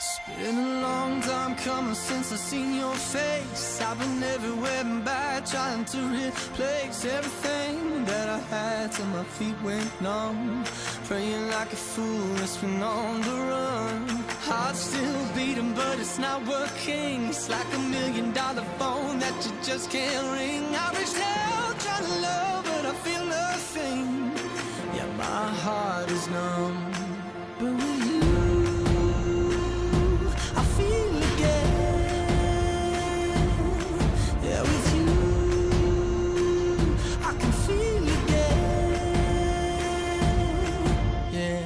It's been a long time coming since I seen your face. I've been everywhere and back, trying to replace everything that I had till my feet went numb. Praying like a fool, it's been on the run. Heart still beating, but it's not working. It's like $1 million phone that you just can't ring. I reached out trying to love, but I feel nothing. Yeah, my heart is numb. But with you, I feel again. Yeah, with you, I can feel again. Yeah.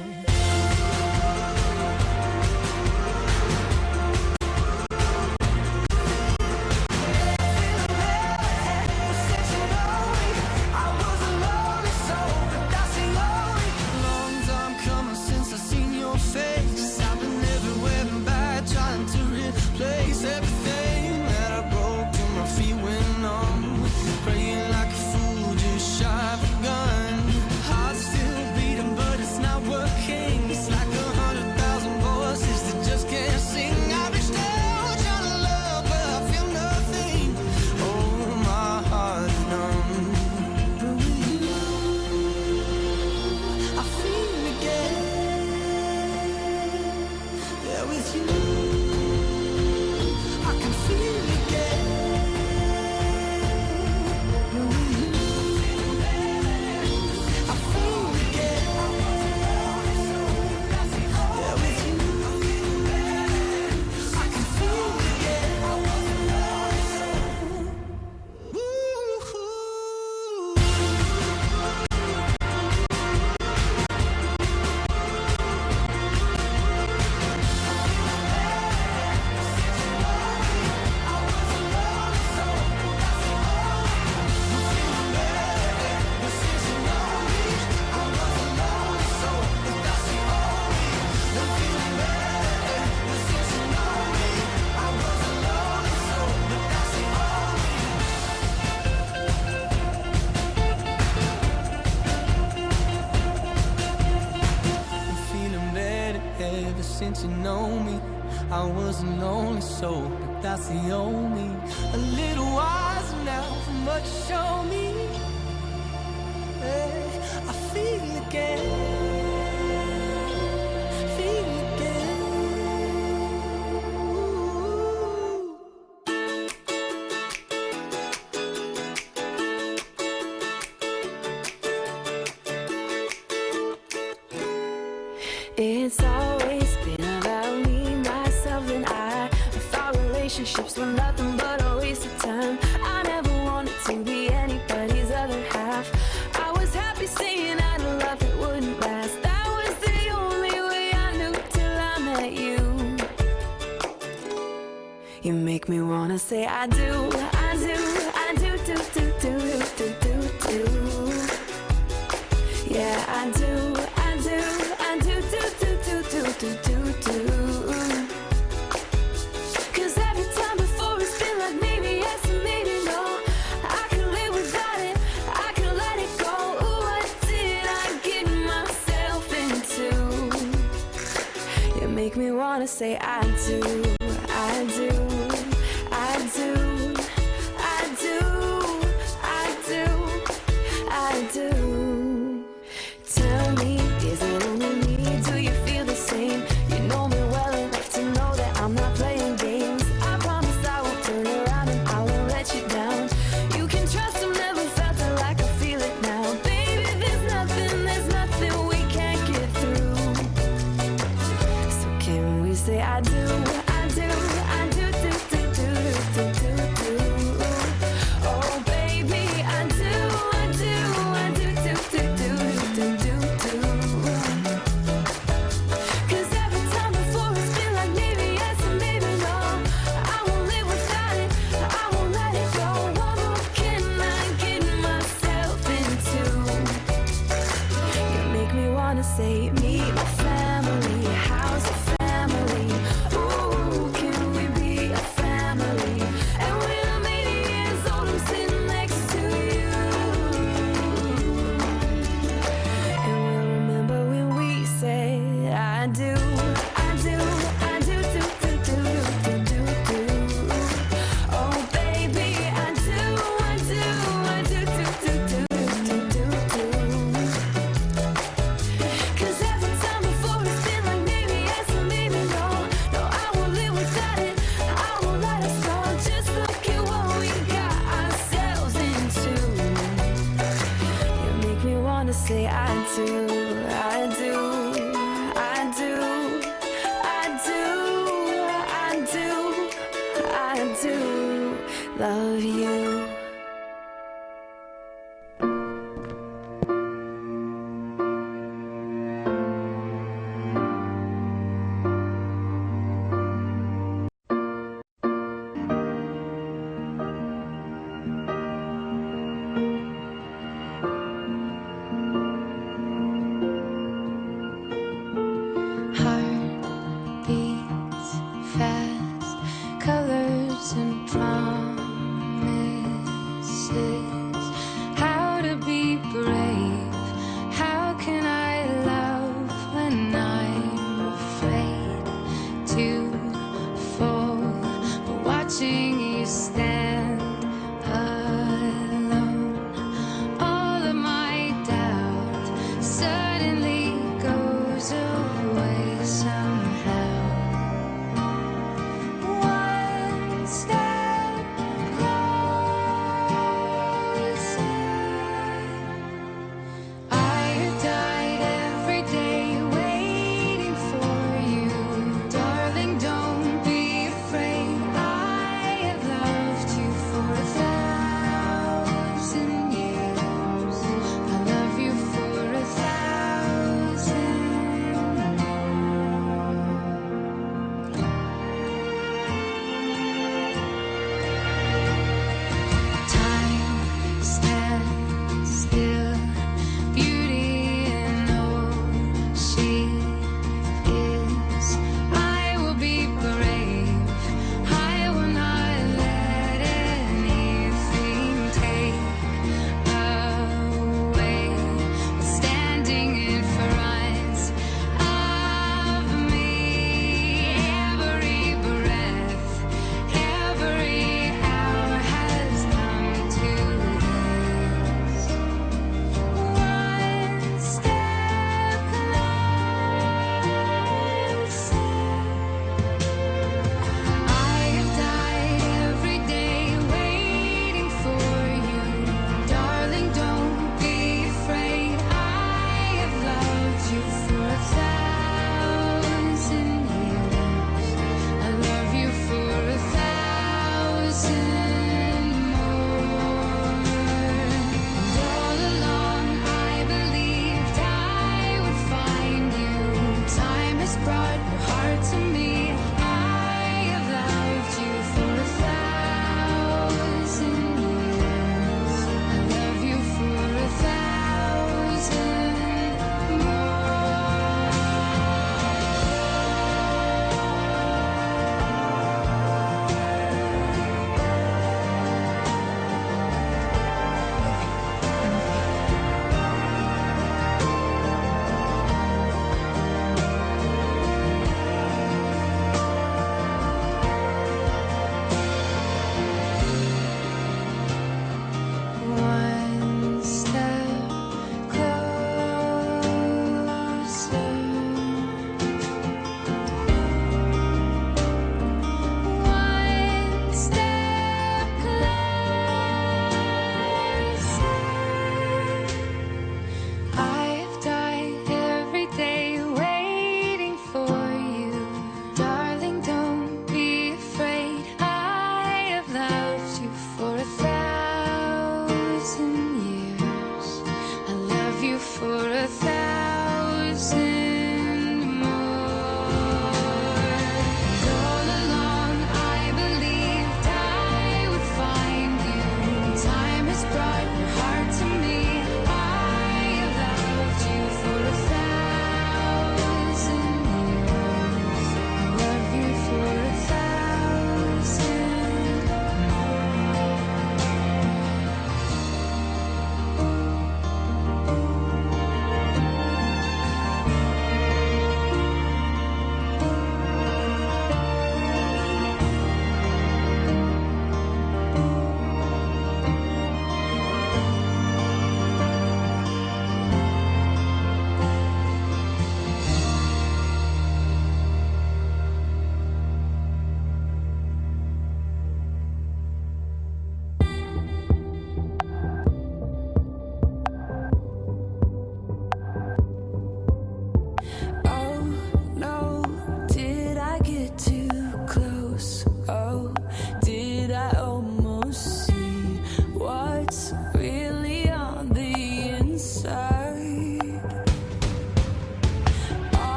Since you know me, I was a lonely soul, but that's the only. A little wiser now from what you show me. Hey, I feel again, feel again. It's always been about me, myself, and I thought relationships were nothing but a waste of time. I never wanted to be anybody's other half. I was happy saying I had a love that wouldn't last. That was the only way I knew till I met you. You make me wanna say I do, I do, I do, do, do, do, do, do, do. Yeah, I do, I do, I do, do, do, do, do, do, do, do. Cause every time before it's been like maybe yes and maybe no. I can live without it, I can let it go. Ooh, what did I get myself into? You make me wanna say I do, I do, I do, I do, I do, I do. Tell me, is it only me? Do you feel the same? You know me well enough to know that I'm not playing games. I promise I won't turn around and I won't let you down. You can trust I've never felt it like I feel it now. Baby, there's nothing we can't get through. So can we say I do, I do, I do, do, do. say I do, I do, I do, I do, I do, I do love you.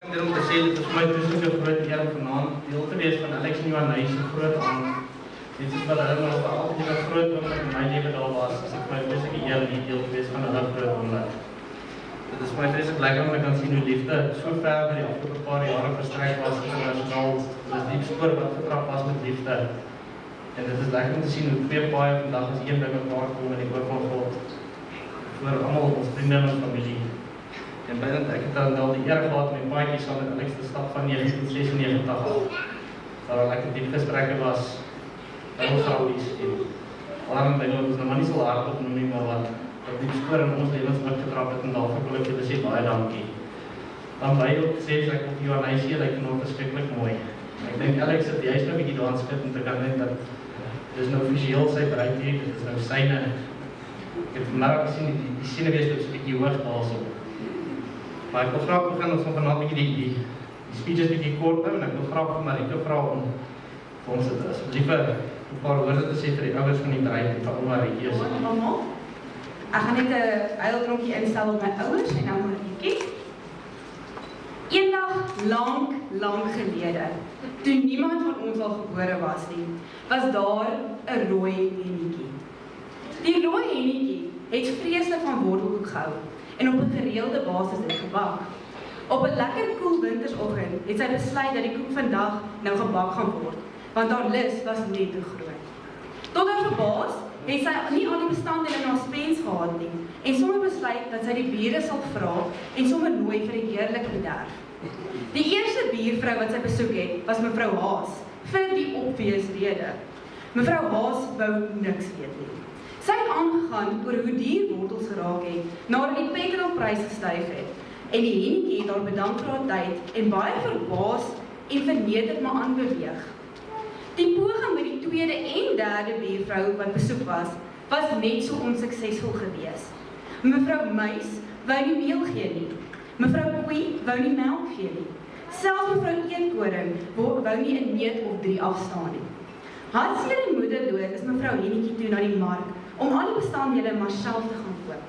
Om te sê, dit is vir my tussen so groot eer om vanaand deel te wees van Alex en Johan se groot aand. Dit is wat hulle nog altyd 'n groot oomblik in my lewe daar was. Dit is vir my vreeslike eer om deel te wees van hulle groot oomblik. Dit is vir my vreeslik lekker om te kan sien hoe liefde so ver by die afgelope paar jare verstrek was internasionaal. Dit is diep spoor wat getrap was met liefde. En dit is lekker om te sien hoe twee paaie vandag as een by mekaar kom in die oor van God. Voor almal ons vriende en familie. En byna ek het dan al die eer gehad om my paadjie saam met Alex te stap van 1996 af. Daar 'n lekker diep gesprekke was by ons oudies en waarom by ons nou maar nie so hard op noem nie, maar wat diep spoor in ons lewens uitgetrap het en daarvoor wil ek julle sê baie dankie. Dan by ook sê ek op jou lysie lyk nog verskriklik mooi. Ek dink Alex het juist nou 'n bietjie dans skit om te kan net dat dis nou visueel sy bereik hier, dit is nou syne. Ek het vanmiddag gesien die senuwees loop so 'n bietjie hoog daarso. Maar ek wil graag begin ons vanaand 'n bietjie die speeches bietjie kort hou en ek wil graag vir Marika vra om vir ons dit asseblief 'n paar woorde te sê vir die ouers van die bruid en vir ouma Marietjie. Ek gaan net 'n huildronkie instel op my ouers en ouma Marietjie. Eendag lank gelede, toe niemand van ons al gebore was nie, was daar 'n rooi hennetjie. Die rooi hennetjie het vreeslik van wortelkoek gehou en op 'n gereelde basis dit gebak. Op 'n lekker koel wintersoggend het sy besluit dat die koek vandag nou gebak gaan word, want haar lus was net te groot. Tot haar verbaas het sy nie al die bestanddele in haar spens gehad nie en sommer besluit dat sy die bure sal vra en sommer nooi vir 'n heerlike bederf. Die eerste buurvrou wat sy besoek het, was mevrou Haas, vir die obvious rede. Mevrou Haas wou niks weet nie. Sy het aangegaan oor hoe duur wortels geraak het, nadat die petrolprys gestyg het, en die hennetjie het haar bedank vir haar tyd en baie verbaas en vernederd maar aanbeweeg. Die poging met die tweede en derde buurvrou wat besoek was net so onsuksesvol gewees. Mevrou Muis wou nie meel gee nie. Mevrou Koei wou nie melk gee nie. Selfs mevrou Eetkoring wou nie 'n neut of 3 afstaan nie. Hartseer en moederdood is mevrou Hennetjie toe na die mark om al die bestanddele maar self te gaan koop.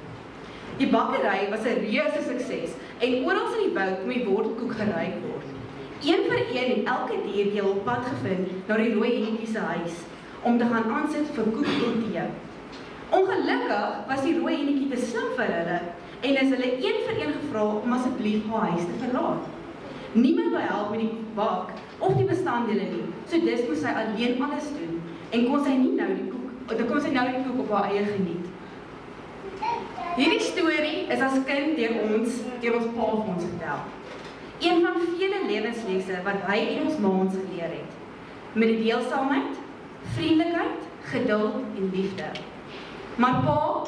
Die bakkery was 'n reuse sukses en oral in die woud kon die wortelkoek geruik word. Een vir een het elke diertjie op pad gevind na die rooi hennetjie se huis om te gaan aansit vir koek en tee. Ongelukkig was die rooi hennetjie te slim vir hulle en is hulle een vir een gevra om asseblief haar huis te verlaat. Niemand wou help met die koekbak of die bestanddele nie, so dis moes sy alleen alles doen en kon sy nou die koek op haar eie geniet. Hierdie storie is as kind deur ons pa vir ons vertel. Een van vele lewenslesse wat hy en ons ma ons geleer het. Mededeelsaamheid, vriendelikheid, geduld en liefde. Maar pa,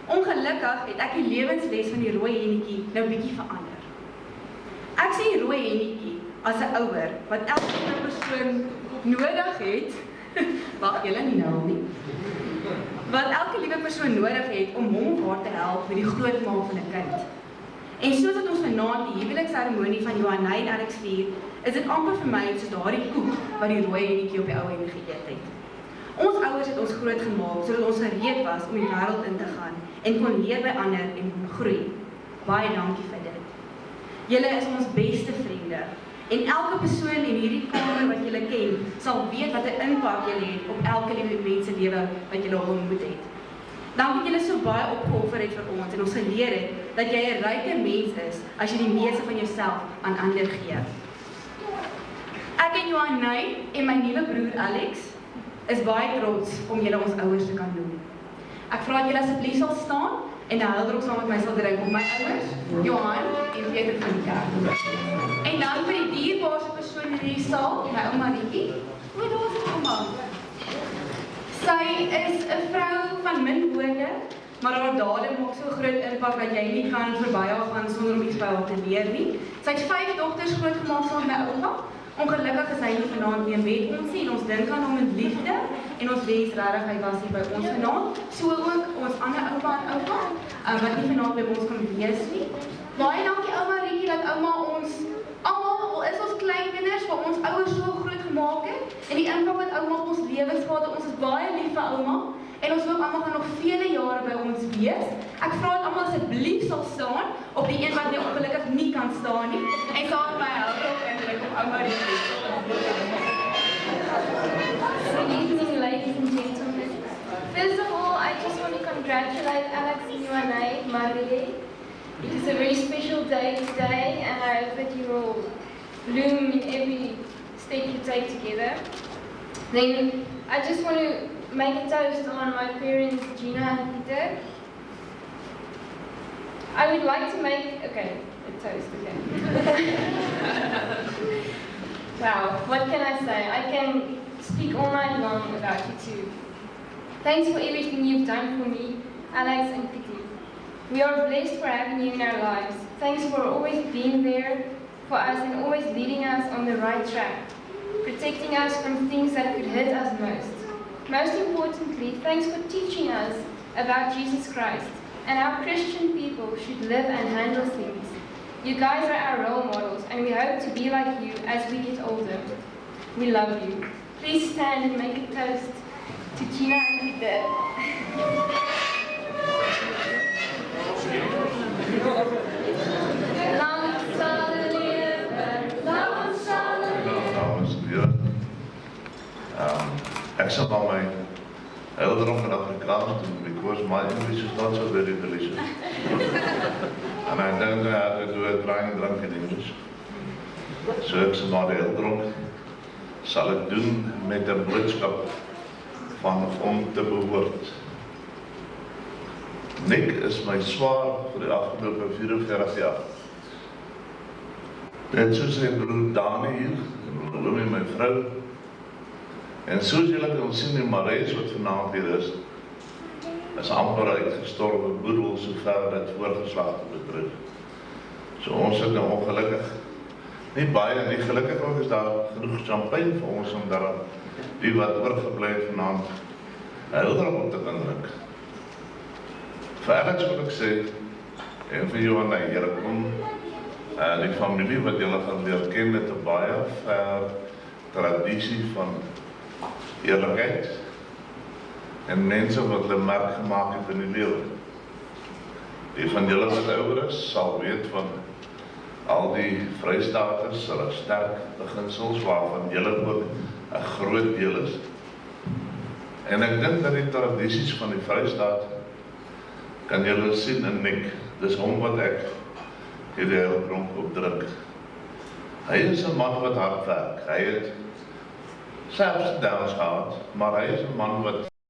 ongelukkig het ek die lewensles van die rooi hennetjie nou bietjie verander. Ek sien die rooi hennetjie as 'n ouer wat elke persoon nodig het. Wag, julle nie nou nie. Wat elke liewe persoon nodig het om hom of haar te help met die grootmaak van 'n kind. En soos dat ons vanaand die huwelikseremonie van Johanay en Alex vier, is dit amper vir my soos daardie koek wat die rooi hennetjie op die ou einde geëet het. Ons ouers het ons groot gemaak sodat ons gereed was om die wêreld in te gaan en kon leer by ander en kon groei. Baie dankie vir dit. Julle is ons beste vriende en elke persoon in hierdie kamer wat julle ken, sal weet wat 'n impak julle het op elke liewe mens se lewe wat julle ontmoet het. Dankie dat julle so baie opgeoffer het vir ons en ons geleer het dat jy 'n ryke mens is as jy die meeste van jouself aan ander gee. Ek en Johanay en my nuwe broer Alex is baie trots om julle ons ouers te kan noem. Ek vra dat julle asseblief sal staan en 'n huildrop saam met my sal drink op my ouers, Johan en Pieter van die kerk. En dan vir die dierbaarste persoon in hierdie saal, my ouma Marietjie. O, daar is ouma. Sy is 'n vrou van min woorde, maar haar dade maak so groot impak dat jy nie kan verby haar gaan sonder om iets by haar te leer nie. Sy het 5 dogters grootgemaak saam met my ouma. Ongelukkig is hy nie vanaand meer met ons nie en ons dink aan hom met liefde en ons wens regtig hy was hier by ons vanaand. So ook ons ander oupa en oupa wat nie vanaand by ons kan wees nie. Baie dankie ouma Marietjie dat ouma ons almal, al is ons kleinkinders, vir ons ouers so groot gemaak het en die impak wat ouma op ons lewens gehad het. Ons is baie lief vir ouma en ons hoop almal gaan nog vele jare by ons wees. Ek vra dat almal asseblief sal staan op die een wat nou ongelukkig nie kan staan nie, en saam met my help op en ek op ouma die Good evening, ladies and gentlemen. First of all, I just want to congratulate Alex and Ioane Marie. It is a very special day today, and I hope that you will bloom in every step you take together. Then, I just want to make a toast on my parents, Gina and Peter. I would like to make, okay, a toast, okay. Wow, what can I say? I can speak all night long about you two. Thanks for everything you've done for me, Alex and Kitty. We are blessed for having you in our lives. Thanks for always being there for us and always leading us on the right track, protecting us from things that could hurt us most. Most importantly, thanks for teaching us about Jesus Christ and how Christian people should live and handle things. You guys are our role models, and we hope to be like you as we get older. We love you. Please stand and make a toast to Gina and Peter. Lang sal lewe, lang sal Dames en heren, ek sal maar my ouderdom in Afrikaans doen, because my English is not so very delicious. And I don't know how to do a dry and drunk in English. So ek sal maar die ouderdom sal ek doen met 'n boodskap van om te behoort. Nick is my swaar vir die afgelope 44 jaar. Net soos sy broer Dani hier, en Louie my vrou, en soos julle kan sien die Marais wat vanaand hier is amper uitgestorwe boedel so ver dat voorgeslagte betref. So ons het nou ongelukkig, nie baie, nie gelukkig ook is daar genoeg champagne vir ons om daar die wat oorgebly het vanaand ouderdom op te kan drink. Verder wil ek sê, en vir jou en my, julle kom, die familie wat julle gaan leer ken met 'n baie ver tradisie van eerlikheid en mense wat hulle merk gemaak het in die lewe. Die van julle wat ouer is, sal weet van al die Vrystaaters, hulle sterk beginsels waarvan julle ook 'n groot deel is. En ek dink dat die tradisies van die Vrystaat kan julle sien in Nick. Dis hom wat ek hierdie hele klomp opdruk. Hy is 'n man wat hard werk. Hy het selfs downs gehad, maar hy is 'n man wat